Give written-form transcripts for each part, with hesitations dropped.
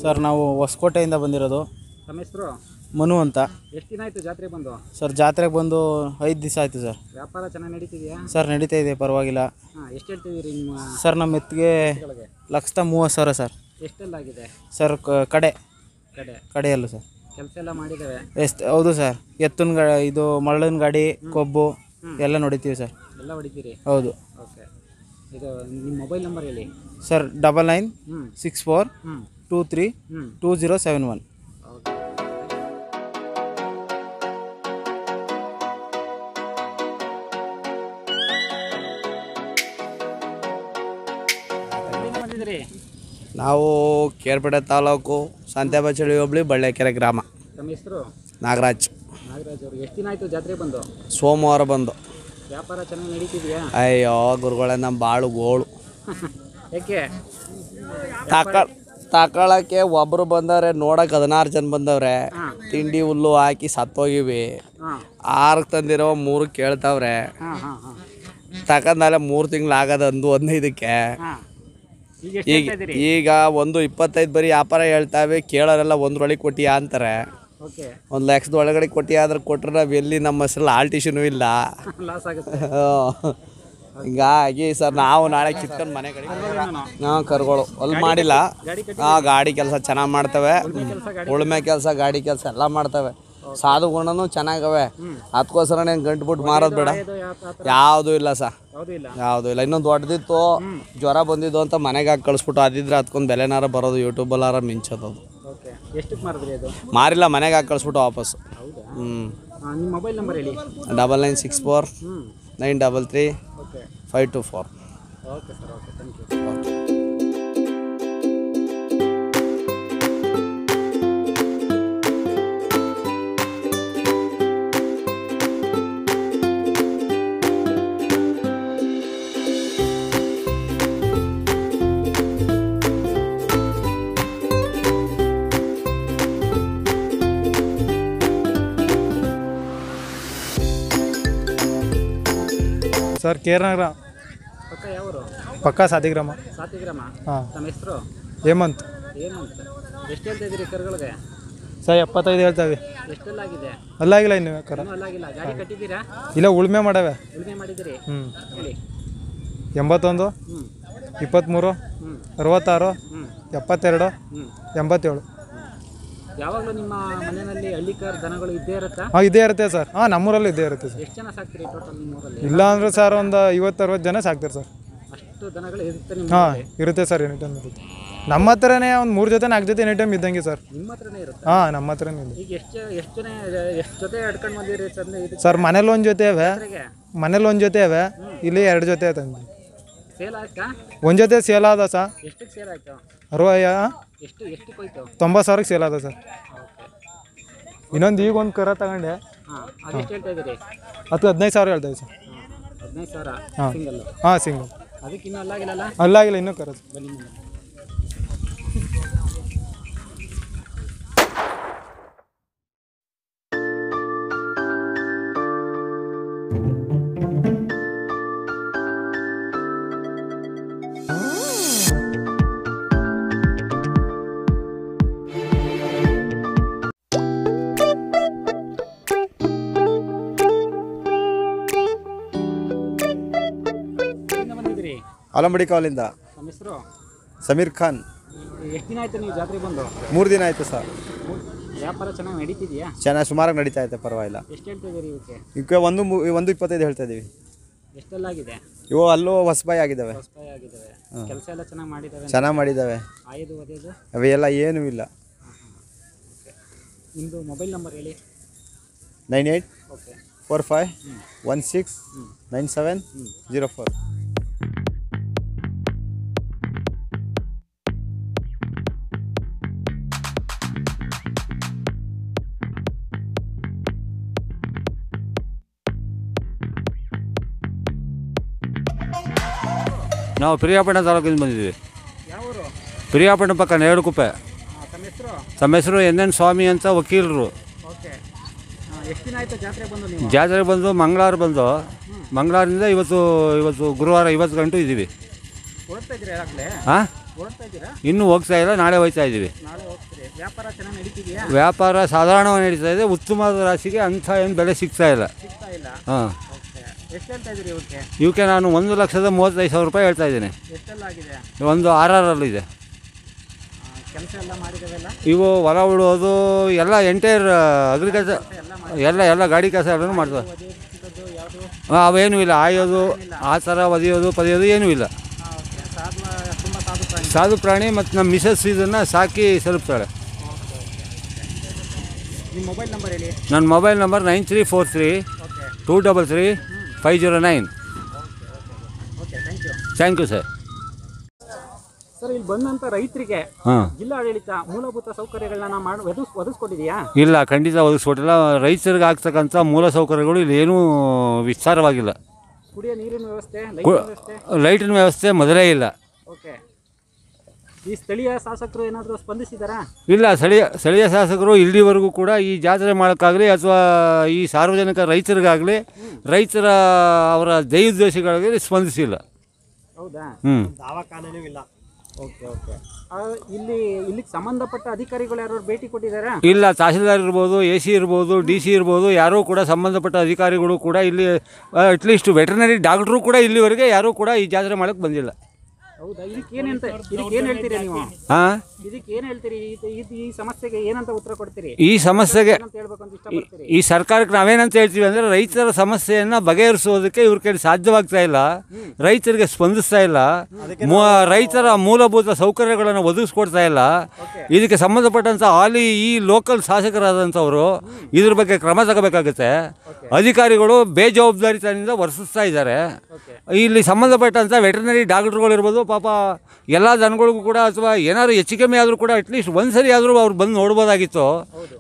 Sir ನಾವು ಹೊಸಕೋಟೆಯಿಂದ ಬಂದಿರೋದು. ನಮ್ಮ ಹೆಸರು ಮನು ಅಂತ. ಎಷ್ಟು ದಿನ ಆಯಿತು ಜಾತ್ರೆ ಬಂದು? ಸರ್ ಜಾತ್ರೆಗೆ ಬಂದು 5 ದಿವಸ ಆಯಿತು ಸರ್. ವ್ಯಾಪಾರ ಚೆನ್ನಾಗಿ ನಡೀತಿದೆಯಾ? ಸರ್ ನಡೀತಾ ಇದೆ, ಪರವಾಗಿಲ್ಲ. ಎಷ್ಟು ಹೇಳ್ತಿದ್ದೀರಿ ನಿಮ್ಮ? ಸರ್ ನಮ್ಮ ಎತ್ತಿಗೆ 1,30,000 ಸರ್. ಎಷ್ಟೆಲ್ಲ ಆಗಿದೆ ಸರ್? ಕಡೆಯಲ್ಲೂ ಸರ್ ಕೆಲಸ ಎಲ್ಲ ಮಾಡಿದ್ದೇವೆ. ಹೌದು ಸರ್. ಎತ್ತಿನ ಇದು ಮರಳಿನ ಗಾಡಿ, ಕೊಬ್ಬು ಎಲ್ಲ ನೋಡಿತೀವಿ ಸರ್. ಎಲ್ಲ ಹೊಡಿತೀರಿ? ಹೌದು. ಓಕೆ. ಇದು ನಿಮ್ಮ ಮೊಬೈಲ್ ನಂಬರ್ ಹೇಳಿ ಸರ್. 9964232071. ನಾವು ಕೇರ್ಪೇಟೆ ತಾಲೂಕು ಸಂತೆಬಚ್ಚಳ್ಳಿ ಹೋಬಳಿ ಬಳ್ಳೆಕೆರೆ ಗ್ರಾಮ. ನಮ್ಮ ಹೆಸರು? ನಾಗರಾಜ್. ಅವರು ಎಷ್ಟು ದಿನ ಆಯಿತು ಜಾತ್ರೆ ಬಂದು? ಸೋಮವಾರ ಬಂದು. ವ್ಯಾಪಾರ ಚೆನ್ನಾಗಿ ನಡೀತಿದೆಯಾ? ಅಯ್ಯೋ ಗುರುಗಳೇ, ನಮ್ಮ ಬಾಳು ಗೋಳು. ಯಾಕೆ? ತಗೊಳಕ್ಕೆ ಒಬ್ಬರು ಬಂದವ್ರೆ, ನೋಡಕ್ಕೆ 16 ಜನ ಬಂದವ್ರೆ. ತಿಂಡಿ ಹುಲ್ಲು ಹಾಕಿ ಸತ್ತೋಗಿವಿ. 6 ತಂದಿರೋ 3 ಕೇಳ್ತಾವ್ರೆ. ತಗೊಂಡಾಲೆ 3 ತಿಂಗಳು ಆಗದ 15ಕ್ಕೆ. ಈಗ 1.25 ಬರೀ ವ್ಯಾಪಾರ ಹೇಳ್ತಾವೆ. ಕೇಳೋರೆಲ್ಲ 1 ಕೊಟ್ಟಿಯಾ ಅಂತಾರೆ. 1 ಲಕ್ಷದ ಒಳಗಡೆ ಕೊಟ್ಟಿಯಾ ಆದ್ರೆ ಕೊಟ್ರೆ ನಾವು ಎಲ್ಲಿ, ನಮ್ಮ ಹೆಸರಲ್ಲಿ ಆಲ್ಟಿಷನೂ ಇಲ್ಲ. ಹಿಂಗಾಗಿ ಸರ್ ನಾವು ನಾಳೆ ಕಿತ್ಕೊಂಡು ಮನೆ ಕಡೆ ಕರ್ಗಳು ಅಲ್ಲಿ ಮಾಡಿಲ್ಲ. ಗಾಡಿ ಕೆಲಸ ಚೆನ್ನಾಗಿ ಮಾಡ್ತವೆ, ಉಳುಮೆ ಕೆಲಸ, ಗಾಡಿ ಕೆಲಸ ಎಲ್ಲ ಮಾಡ್ತವೆ. ಸಾಧು ಗುಣನೂ ಚೆನ್ನಾಗವೆ. ಅದಕ್ಕೋಸ್ಕರ ಗಂಟು ಬಿಟ್ಟು ಮಾರೋದು ಬೇಡ. ಯಾವುದೂ ಇಲ್ಲ ಸರ್, ಯಾವುದೂ ಇಲ್ಲ. ಇನ್ನೊಂದು ದೊಡ್ಡದಿತ್ತು, ಜ್ವರ ಬಂದಿದ್ದು ಅಂತ ಮನೆಗೆ ಹಾಕಿ ಕಳಿಸ್ಬಿಟ್ಟು ಅದಿದ್ರೆ ಅದಕ್ಕೊಂದು ಬೆಲೆನಾರ ಬರೋದು, ಯೂಟ್ಯೂಬಲ್ಲಾರ ಮಿಂಚೋದು. ಮಾರಿಲ್ಲ, ಮನೆಗೆ ಹಾಕಿ ಕಳಿಸ್ಬಿಟ್ಟು ವಾಪಸ್ಸು. ನಿಮ್ಮ ಮೊಬೈಲ್ ನಂಬರ್ ಹೇಳಿ. 9964933524. Okay sir, okay, thank you. Sir ಕೇರನಗರ ಪಕ್ಕ ಯಾವರು? ಪಕ್ಕ ಸಾತಿಗ್ರಾಮ. ಹಾಂ. ನಮ್ಮ ಹೆಸರು? ಹೇಮಂತ್. ಎಷ್ಟು ಹೇಳ್ತಾ ಇದ್ದೀರಿ ಕರುಗಳಿಗೆ? ಸರ್ 75 ಹೇಳ್ತಾವೆ. ಎಷ್ಟೆಲ್ಲ ಆಗಿದೆ? ಅಲ್ಲಾಗಿಲ್ಲ ಇನ್ನು ಕರ. ಅಲ್ಲಾಗಿಲ್ಲ. ಗಾಡಿ ಕಟ್ಟಿದ್ದೀರಾ? ಇಲ್ಲ, ಉಳುಮೆ ಮಾಡವೆ. ಉಳುಮೆ ಮಾಡಿದ್ದೀರಿ? ಹೇಳಿ. 81 23 66 72 87. ಯಾವಾಗಲೂ ನಿಮ್ಮ ಮನೆಯಲ್ಲಿ ಹಳ್ಳಿಕಾರ್ ದನಗಳು ಇದ್ದೇ ಇರುತ್ತಾ? ಇದೇ ಇರುತ್ತೆ ಸರ್. ನಮ್ಮೂರಲ್ಲಿ ಇದ್ದೇ ಇರುತ್ತೆ ಸರ್. ಎಷ್ಟು ಜನ ಸಾಕ್ತೀರಿ ಟೋಟಲ್ ನಿಮ್ಮೂರಲ್ಲಿ? ಇಲ್ಲ ಅಂದ್ರೆ ಸರ್ ಒಂದು 50-60 ಜನ ಸಾಕ್ತಾರೆ ಸರ್. ಅಷ್ಟು ದನಗಳು ಇರುತ್ತೆ ನಿಮ್ಮ? ಇರುತ್ತೆ ಸರ್, ಎನಿ ಟೈಮ್ ಇರುತ್ತೆ. ನಮ್ಮ ಹತ್ರನೇ ಒಂದು 3 ಜೊತೆ 4 ಜೊತೆ ಎನಿ ಟೈಮ್ ಇದ್ದಂಗೆ ಸರ್. ನಿಮ್ಮ ಹತ್ರನೇ ಇರುತ್ತೆ? ನಮ್ಮ ಹತ್ರನೇ ಇದೆ. ಈಗ ಎಷ್ಟು ಜೊತೆ ಹಿಡ್ಕೊಂಡು ಬಂದಿರಿ ಸರ್? ಮನೇಲಿ ಒಂದು ಜೊತೆ ಇವೆ, ಇಲ್ಲಿ 2 ಜೊತೆ ತಂದು. ಸೇಲ್ ಆಯ್ತಾ? ಒಂದು ಜೊತೆ ಸೇಲ್ ಆದ ಸರ್. ಎಷ್ಟಕ್ಕೆ ಸೇಲ್ ಆಯ್ತು? 90,000ಕ್ಕೆ ಸೇಲ್ ಆದ ಸರ್. ಇನ್ನೊಂದು ಈಗ ಒಂದು ಕರ ತಗೊಂಡೆ, ಅದೆಷ್ಟು ಹೇಳ್ತಾ ಇದ್ದೀರಿ? ಅದಕ್ಕೆ 15,000 ಹೇಳ್ತಾವೆ ಸರ್. 15,000 ಸಿಂಗಲ್? ಸಿಂಗಲ್. ಅದಕ್ಕೆ ಇನ್ನೂ ಅಲ್ಲಾಗಿಲ್ಲ? ಅಲ್ಲಾಗಿಲ್ಲ, ಇನ್ನೂ ಕರ. ಬನ್ನಿ. ಆಲಂಬಡಿ ಕಾಲಿಂದ. ನಮ್ಮ ಹೆಸರು? ಸಮೀರ್ ಖಾನ್. ಎಷ್ಟು ದಿನ ಆಯ್ತು ನೀವು ಜಾತ್ರೆ ಬಂದು? 3 ದಿನ ಆಯಿತು ಸರ್. ವ್ಯಾಪಾರ ಚೆನ್ನಾಗಿ ನಡೀತಿದೆಯಾ? ಚೆನ್ನಾಗಿ ಸುಮಾರಾಗಿ ನಡೀತಾ ಐತೆ, ಪರವಾಗಿಲ್ಲ. ಎಷ್ಟು ಹೇಳ್ತಾ ಇದ್ದೀರಿ ಇವಕ್ಕೆ? ಇವಕ್ಕೆ 1.25 ಹೇಳ್ತಾ ಇದ್ದೀವಿ. ಎಷ್ಟೆಲ್ಲ ಆಗಿದೆ? ಇವು ಅಲ್ಲೂ ಹೊಸಬಾಯಿ ಆಗಿದ್ದಾವೆ. ಕೆಲಸ ಎಲ್ಲ ಚೆನ್ನಾಗಿ ಮಾಡಿದ್ದಾವೆ? ಚೆನ್ನಾಗಿ ಮಾಡಿದ್ದಾವೆ. ಅವೆಲ್ಲ ಏನೂ ಇಲ್ಲ. ನಿಮ್ಮದು ಮೊಬೈಲ್ ನಂಬರ್ ಹೇಳಿ. 9845169704. ನಾವು ಪಿರಿಯಾಪಟ್ಟಣ ತಾಲೂಕಿಂದ ಬಂದಿದ್ದೀವಿ. ಪಿರಿಯಾಪಟ್ಟಣ ಪಕ್ಕ ನೇರಡುಕುಪ್ಪೆ. ತಮ್ಮ ಹೆಸರು NN ಸ್ವಾಮಿ ಅಂತ ವಕೀಲರು. ಜಾತ್ರೆ ಬಂದು ಮಂಗಳವಾರ ಬಂದು, ಮಂಗಳವಾರದಿಂದ ಇವತ್ತು ಗುರುವಾರ 50 ಗಂಟು ಇದ್ದೀವಿ. ಹಾಂ, ಹೊರಡ್ತಾ ಇದ್ದೀರಾ? ಇನ್ನೂ ಹೋಗ್ತಾ ಇಲ್ಲ, ನಾಳೆ ಹೋಗ್ತಾ ಇದ್ದೀವಿ. ನಾಳೆ ಹೋಗ್ತೀರಿ. ವ್ಯಾಪಾರ ಚೆನ್ನಾಗಿ ನಡೀತಿದೆಯಾ? ವ್ಯಾಪಾರ ಸಾಧಾರಣವಾಗಿ ನಡೀತಾ ಇದೆ. ಉತ್ತಮವಾದ ರಾಶಿಗೆ ಅಂಥ ಏನು ಬೆಲೆ ಸಿಗ್ತಾ ಇಲ್ಲ. ಸಿಗ್ತಾ ಇಲ್ಲ. ಹಾಂ, ಓಕೆ. ಎಷ್ಟು ಹೇಳ್ತಾ ಇದ್ದೀರಿ ಇವಕ್ಕೆ? ಇವಕ್ಕೆ ನಾನು 1,35,000 ರೂಪಾಯಿ ಹೇಳ್ತಾ ಇದ್ದೀನಿ. ಎಷ್ಟೆಲ್ಲ ಆಗಿದೆ? ಒಂದು 6 ಇದೆ. ಕೆಲಸ ಎಲ್ಲ ಮಾಡಿದಾವೆಲ್ಲ? ಇವು ಹೊಲ ಉಳೋದು ಎಲ್ಲ ಎಂಟೈರ್ ಅಗ್ರಿಕಲ್ಚರ್ ಎಲ್ಲ ಗಾಡಿ ಕೆಲಸ ಎಲ್ಲನೂ ಮಾಡ್ತವೆ. ಯಾವುದು? ಅವೇನೂ ಇಲ್ಲ. ಆಯೋದು ಆ ಥರ ಒದಿಯೋದು ಪದಿಯೋದು ಏನೂ ಇಲ್ಲ. ಓಕೆ. ತುಂಬ ಸಾಧು ಪ್ರಾಣಿ. ಸಾಧು ಪ್ರಾಣಿ. ಮತ್ತು ನಮ್ಮ ಮಿಸಸ್ ಇದನ್ನು ಸಾಕಿ ಸಲುಪ್ತಾಳೆ. ನಿಮ್ಮ ಮೊಬೈಲ್ ನಂಬರ್ ಹೇಳಿ. ನನ್ನ mobile number 9343 okay. 233 509. Okay, thank you. Thank you sir. Sir, ಇಲ್ಲಿ ಬಂದಂಥ ರೈತರಿಗೆ ಹಾಂ, ಜಿಲ್ಲಾಡಳಿತ ಮೂಲಭೂತ ಸೌಕರ್ಯಗಳನ್ನ ಒದಗಿಸ್ಕೊಟ್ಟಿದೆಯಾ? ಇಲ್ಲ, ಖಂಡಿತ ಒದಗಿಸ್ಕೊಟ್ಟಿಲ್ಲ. ರೈತರಿಗೆ ಆಗ್ತಕ್ಕಂಥ ಮೂಲ ಸೌಕರ್ಯಗಳು ಇಲ್ಲಿ ಏನೂ ವಿಸ್ತಾರವಾಗಿಲ್ಲ. ಕುಡಿಯೋ ನೀರಿನ ವ್ಯವಸ್ಥೆ, ಲೈಟಿನ ವ್ಯವಸ್ಥೆ? ಲೈಟಿನ ವ್ಯವಸ್ಥೆ ಮೊದಲೇ ಇಲ್ಲ. ಓಕೆ. ಈ ಸ್ಥಳೀಯ ಶಾಸಕರು ಏನಾದರೂ ಸ್ಪಂದಿಸಿದಾರಾ? ಇಲ್ಲ, ಸ್ಥಳೀಯ ಶಾಸಕರು ಇಲ್ಲಿವರೆಗೂ ಕೂಡ ಈ ಜಾತ್ರೆ ಮಾಡೋಕ್ಕಾಗಲಿ ಅಥವಾ ಈ ಸಾರ್ವಜನಿಕ ರೈತರಿಗಾಗಲಿ ರೈತರ ಅವರ ದೈವೋದ್ದೇಶಗಳಿಗೆ ಸ್ಪಂದಿಸಿಲ್ಲ. ಹೌದಾ? ದವಾಖಾನೆನೂ ಇಲ್ಲ. Okay, okay. ಇಲ್ಲಿಗೆ ಸಂಬಂಧಪಟ್ಟ ಅಧಿಕಾರಿಗಳು ಯಾರು ಭೇಟಿ ಕೊಟ್ಟಿದ್ದಾರಾ? ಇಲ್ಲ, ತಹಸೀಲ್ದಾರ್ ಇರ್ಬೋದು, AC ಇರ್ಬೋದು, DC ಇರ್ಬೋದು, ಯಾರೂ ಕೂಡ ಸಂಬಂಧಪಟ್ಟ ಅಧಿಕಾರಿಗಳು ಕೂಡ ಇಲ್ಲಿ ಅಟ್ಲೀಸ್ಟ್ ವೆಟರ್ನರಿ ಡಾಕ್ಟ್ರು ಕೂಡ ಇಲ್ಲಿವರೆಗೆ ಯಾರೂ ಕೂಡ ಈ ಜಾತ್ರೆ ಮಾಡೋಕ್ಕೆ ಬಂದಿಲ್ಲ. ಹೌದಾ? ಇದಕ್ಕೇನು ಹೇಳ್ತೀರಿ ನೀವು? ಹಾಂ, ಇದಕ್ಕೇನು ಹೇಳ್ತೀರಿ? ಈ ಸಮಸ್ಯೆಗೆ ಏನಂತ ಉತ್ತರ ಕೊಡ್ತೀರಿ? ಈ ಸಮಸ್ಯೆಗೆ ಹೇಳ್ಬೇಕಂತ ಇಷ್ಟಪಡ್ತೀರಿ? ಈ ಸರ್ಕಾರಕ್ಕೆ ನಾವೇನಂತ ಹೇಳ್ತೀವಿ ಅಂದರೆ ರೈತರ ಸಮಸ್ಯೆಯನ್ನು ಬಗೆಹರಿಸೋದಕ್ಕೆ ಇವ್ರ ಕೈಲಿ ಸಾಧ್ಯವಾಗ್ತಾ ಇಲ್ಲ. ರೈತರಿಗೆ ಸ್ಪಂದಿಸ್ತಾ ಇಲ್ಲ. ರೈತರ ಮೂಲಭೂತ ಸೌಕರ್ಯಗಳನ್ನು ಒದಗಿಸ್ಕೊಡ್ತಾ ಇಲ್ಲ. ಇದಕ್ಕೆ ಸಂಬಂಧಪಟ್ಟಂಥ ಈ ಲೋಕಲ್ ಶಾಸಕರಾದಂಥವರು ಇದ್ರ ಬಗ್ಗೆ ಕ್ರಮ ತಗೋಬೇಕಾಗುತ್ತೆ. ಅಧಿಕಾರಿಗಳು ಬೇಜವಾಬ್ದಾರಿತನದಿಂದ ವರ್ತಿಸ್ತಾ ಇದ್ದಾರೆ. ಇಲ್ಲಿ ಸಂಬಂಧಪಟ್ಟಂಥ ವೆಟರ್ನರಿ ಡಾಕ್ಟ್ರುಗಳಿರ್ಬೋದು, ಪಾಪ ಎಲ್ಲ ದನಗಳಿಗೂ ಕೂಡ ಅಥವಾ ಏನಾದ್ರು ಹೆಚ್ಚು ಕಮ್ಮಿ ಆದರೂ ಕೂಡ ಅಟ್ಲೀಸ್ಟ್ ಒಂದ್ಸರಿ ಆದರೂ ಅವ್ರು ಬಂದು ನೋಡ್ಬೋದಾಗಿತ್ತು.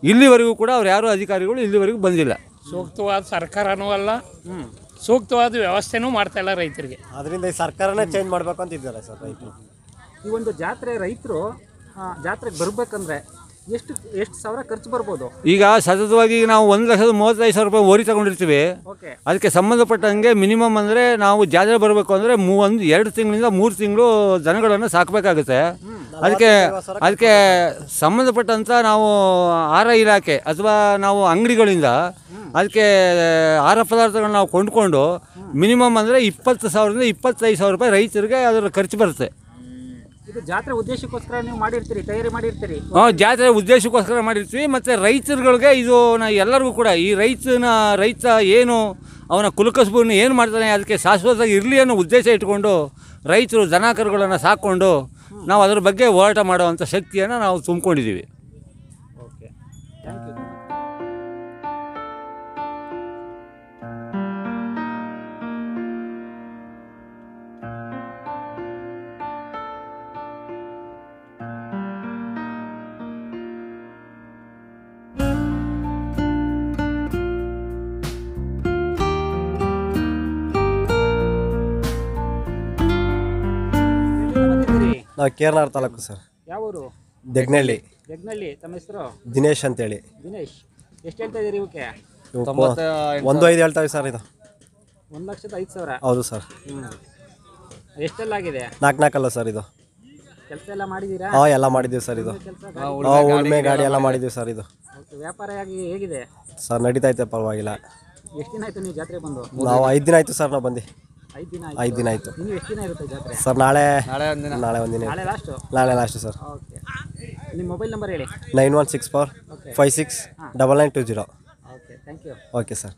ಇಲ್ಲಿವರೆಗೂ ಕೂಡ ಅವ್ರು ಯಾರೂ ಅಧಿಕಾರಿಗಳು ಇಲ್ಲಿವರೆಗೂ ಬಂದಿಲ್ಲ. ಸೂಕ್ತವಾದ ಸರ್ಕಾರನೂ ಅಲ್ಲ, ಸೂಕ್ತವಾದ ವ್ಯವಸ್ಥೆನೂ ಮಾಡ್ತಾ ಇಲ್ಲ ರೈತರಿಗೆ. ಅದರಿಂದ ಈ ಸರ್ಕಾರನೇ ಚೇಂಜ್ ಮಾಡಬೇಕು ಅಂತ ಇದ್ದಾರೆ ಸರ್ ರೈತರು. ಈ ಒಂದು ರೈತರು ಜಾತ್ರೆಗೆ ಬರಬೇಕಂದ್ರೆ ಎಷ್ಟು ಸಾವಿರ ಖರ್ಚು ಬರ್ಬೋದು? ಈಗ ಸತತವಾಗಿ ನಾವು 1,35,000 ರೂಪಾಯಿ ಓರಿ ತಗೊಂಡಿರ್ತೀವಿ. ಅದಕ್ಕೆ ಸಂಬಂಧಪಟ್ಟಂಗೆ ಮಿನಿಮಮ್ ಅಂದರೆ ನಾವು ಜಾತ್ರೆ ಬರಬೇಕು ಅಂದರೆ 2 ತಿಂಗಳಿಂದ 3 ತಿಂಗಳು ದನಗಳನ್ನು ಸಾಕಬೇಕಾಗುತ್ತೆ. ಅದಕ್ಕೆ ಸಂಬಂಧಪಟ್ಟಂಥ ನಾವು ಆಹಾರ ಇಲಾಖೆ ಅಥವಾ ನಾವು ಅಂಗಡಿಗಳಿಂದ ಅದಕ್ಕೆ ಆಹಾರ ಪದಾರ್ಥಗಳನ್ನ ನಾವು ಕೊಂಡ್ಕೊಂಡು ಮಿನಿಮಮ್ ಅಂದರೆ 20,000ರಿಂದ 25,000 ರೂಪಾಯಿ ರೈತರಿಗೆ ಅದರ ಖರ್ಚು ಬರುತ್ತೆ. ಇದು ಜಾತ್ರೆ ಉದ್ದೇಶಕ್ಕೋಸ್ಕರ ನೀವು ಮಾಡಿರ್ತೀರಿ, ತಯಾರಿ ಮಾಡಿರ್ತೀರಿ? ಜಾತ್ರೆ ಉದ್ದೇಶಕ್ಕೋಸ್ಕರ ಮಾಡಿರ್ತೀವಿ. ಮತ್ತು ರೈತರುಗಳಿಗೆ ಇದು ಎಲ್ಲರಿಗೂ ಕೂಡ ಈ ರೈತ ಏನು ಅವನ ಕುಲಕಸಬನ್ನು ಏನು ಮಾಡ್ತಾನೆ ಅದಕ್ಕೆ ಶಾಶ್ವತವಾಗಿ ಇರಲಿ ಅನ್ನೋ ಉದ್ದೇಶ ಇಟ್ಕೊಂಡು ರೈತರು ದನ ಕರುಗಳನ್ನು ಸಾಕ್ಕೊಂಡು ನಾವು ಅದರ ಬಗ್ಗೆ ಹೋರಾಟ ಮಾಡುವಂಥ ಶಕ್ತಿಯನ್ನು ನಾವು ತುಂಬಿಕೊಂಡಿದ್ದೀವಿ. Okay, thank you. ನಾವು ಕೇರನಾರ್ ತಾಲೂಕು ಸರ್. ಯಾವೂರು? ದೆಗ್ನಳ್ಳಿ. ತಮ್ಮ ಹೆಸರು? ದಿನೇಶ್ ಅಂತೇಳಿ. ದಿನೇಶ್, ಎಷ್ಟು ಹೇಳ್ತಾ ಇದ್ದೀರಿ ಇವಕ್ಕೆ? 1,500 ಹೇಳ್ತಾವೆ ಸರ್. ಇದು 1,05,000. ಹೌದು ಸರ್. ಎಷ್ಟೆಲ್ಲ ಆಗಿದೆ? 4 ಸರ್. ಇದು ಕೆಲಸ ಎಲ್ಲ ಮಾಡಿದ್ದೀರಾ? ಎಲ್ಲ ಮಾಡಿದ್ದೀವಿ ಸರ್. ಇದು ಉಳ್ಮೆ ಗಾಡಿ ಎಲ್ಲ ಮಾಡಿದ್ದೀವಿ ಸರ್. ಇದು ವ್ಯಾಪಾರ ಹೇಗಿದೆ ಸರ್? ನಡೀತೈತೆ, ಪರವಾಗಿಲ್ಲ. ಎಷ್ಟು ದಿನ ಆಯ್ತು ನೀವು ಜಾತ್ರೆ ಬಂದು? ನಾವು 5 ದಿನ ಆಯಿತು ಸರ್. ನಾವು ಬಂದು 5 ದಿನ ಆಯಿತು. ನೀವು ಎಷ್ಟು ದಿನ ಇರುತ್ತೆ ಜಾತ್ರೆ ಸರ್? ನಾಳೆ ಒಂದಿನ. ನಾಳೆ ಲಾಸ್ಟ್ ಸರ್. ಓಕೆ, ನಿಮ್ಮ ಮೊಬೈಲ್ ನಂಬರ್ ಹೇಳಿ. 9164 56 9920. Okay, thank you. Okay sir.